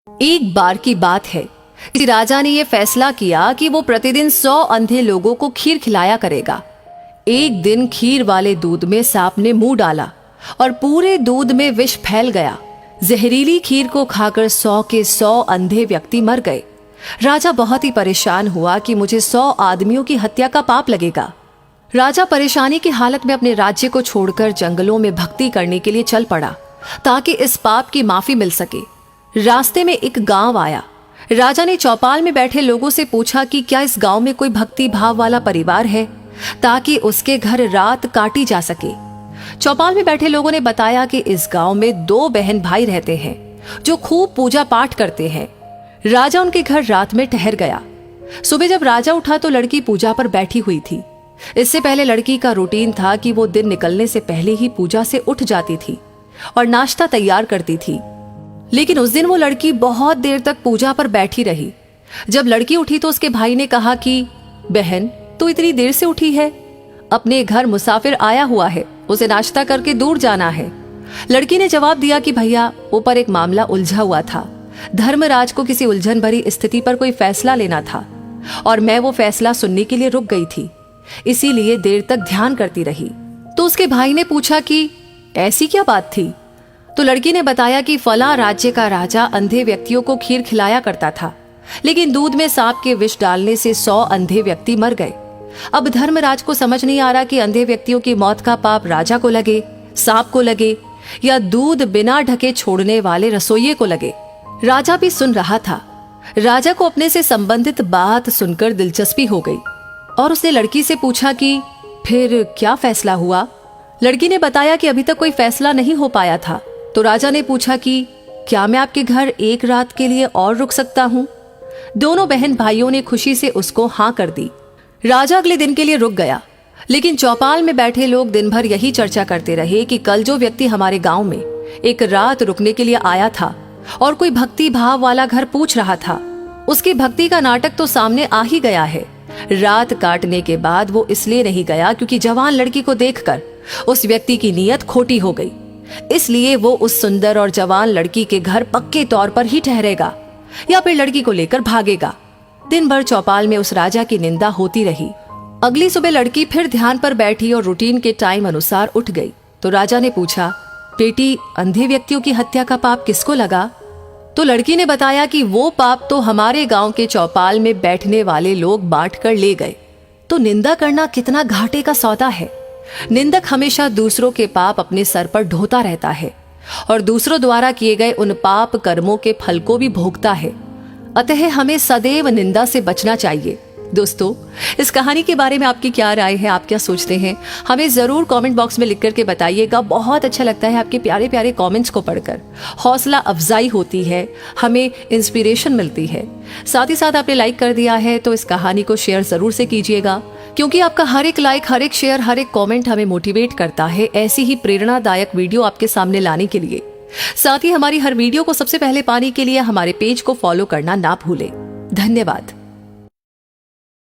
एक बार की बात है, किसी राजा ने यह फैसला किया कि वो प्रतिदिन 100 अंधे लोगों को खीर खिलाया करेगा। एक दिन खीर वाले दूध में सांप ने मुंह डाला और पूरे दूध में विष फैल गया। जहरीली खीर को खाकर 100 के 100 अंधे व्यक्ति मर गए। राजा बहुत ही परेशान हुआ कि मुझे 100 आदमियों की हत्या का पाप लगेगा। राजा परेशानी की हालत में अपने राज्य को छोड़कर जंगलों में भक्ति करने के लिए चल पड़ा ताकि इस पाप की माफी मिल सके। रास्ते में एक गांव आया। राजा ने चौपाल में बैठे लोगों से पूछा कि क्या इस गांव में कोई भक्ति भाव वाला परिवार है ताकि उसके घर रात काटी जा सके। चौपाल में बैठे लोगों ने बताया कि इस गांव में 2 बहन भाई रहते हैं जो खूब पूजा पाठ करते हैं। राजा उनके घर रात में ठहर गया। सुबह जब राजा उठा तो लड़की पूजा पर बैठी हुई थी। इससे पहले लड़की का रूटीन था कि वो दिन निकलने से पहले ही पूजा से उठ जाती थी और नाश्ता तैयार करती थी। लेकिन उस दिन वो लड़की बहुत देर तक पूजा पर बैठी रही। जब लड़की उठी तो उसके भाई ने कहा कि बहन, तू इतनी देर से उठी है? अपने घर मुसाफिर आया हुआ है, उसे नाश्ता करके दूर जाना है। लड़की ने जवाब दिया कि भैया, ऊपर एक मामला उलझा हुआ था। धर्मराज को किसी उलझन भरी स्थिति पर कोई फैसला लेना था और मैं वो फैसला सुनने के लिए रुक गई थी, इसीलिए देर तक ध्यान करती रही। तो उसके भाई ने पूछा कि ऐसी क्या बात थी? तो लड़की ने बताया कि फला राज्य का राजा अंधे व्यक्तियों को खीर खिलाया करता था, लेकिन दूध में सांप के विष डालने से 100 अंधे व्यक्ति मर गए। अब धर्मराज को समझ नहीं आ रहा कि अंधे व्यक्तियों की मौत का पाप राजा को लगे, सांप को लगे या दूध बिना ढके छोड़ने वाले रसोइये को लगे। राजा भी सुन रहा था। राजा को अपने से संबंधित बात सुनकर दिलचस्पी हो गई और उसने लड़की से पूछा कि फिर क्या फैसला हुआ। लड़की ने बताया कि अभी तक कोई फैसला नहीं हो पाया था। तो राजा ने पूछा कि क्या मैं आपके घर एक रात के लिए और रुक सकता हूँ? दोनों बहन भाइयों ने खुशी से उसको हाँ कर दी। राजा अगले दिन के लिए रुक गया, लेकिन चौपाल में बैठे लोग दिन भर यही चर्चा करते रहे कि कल जो व्यक्ति हमारे गांव में एक रात रुकने के लिए आया था और कोई भक्ति भाव वाला घर पूछ रहा था, उसकी भक्ति का नाटक तो सामने आ ही गया है। रात काटने के बाद वो इसलिए नहीं गया क्योंकि जवान लड़की को देखकर उस व्यक्ति की नीयत खोटी हो गई, इसलिए वो उस सुंदर और जवान लड़की के घर पक्के तौर पर ही ठहरेगा या फिर लड़की को लेकर भागेगा। दिन भर चौपाल में उस राजा की निंदा होती रही। अगली सुबह लड़की फिर ध्यान पर बैठी और रूटीन के टाइम अनुसार उठ गई। तो राजा ने पूछा, बेटी, अंधे व्यक्तियों की हत्या का पाप किसको लगा? तो लड़की ने बताया कि वो पाप तो हमारे गांव के चौपाल में बैठने वाले लोग बांट कर ले गए। तो निंदा करना कितना घाटे का सौदा है। निंदक हमेशा दूसरों के पाप अपने सर पर ढोता रहता है और दूसरों द्वारा किए गए उन पाप कर्मों के फल को भी भोगता है। अतः हमें सदैव निंदा से बचना चाहिए। दोस्तों, इस कहानी के बारे में आपकी क्या राय है? आप क्या सोचते हैं? हमें जरूर कमेंट बॉक्स में लिख करके बताइएगा। बहुत अच्छा लगता है आपके प्यारे प्यारे कमेंट्स को पढ़कर। हौसला अफजाई होती है, हमें इंस्पिरेशन मिलती है। साथ ही साथ आपने लाइक कर दिया है तो इस कहानी को शेयर जरूर से कीजिएगा, क्योंकि आपका हर एक लाइक, हर एक शेयर, हर एक कमेंट हमें मोटिवेट करता है ऐसी ही प्रेरणादायक वीडियो आपके सामने लाने के लिए। साथ ही हमारी हर वीडियो को सबसे पहले पाने के लिए हमारे पेज को फॉलो करना ना भूलें। धन्यवाद।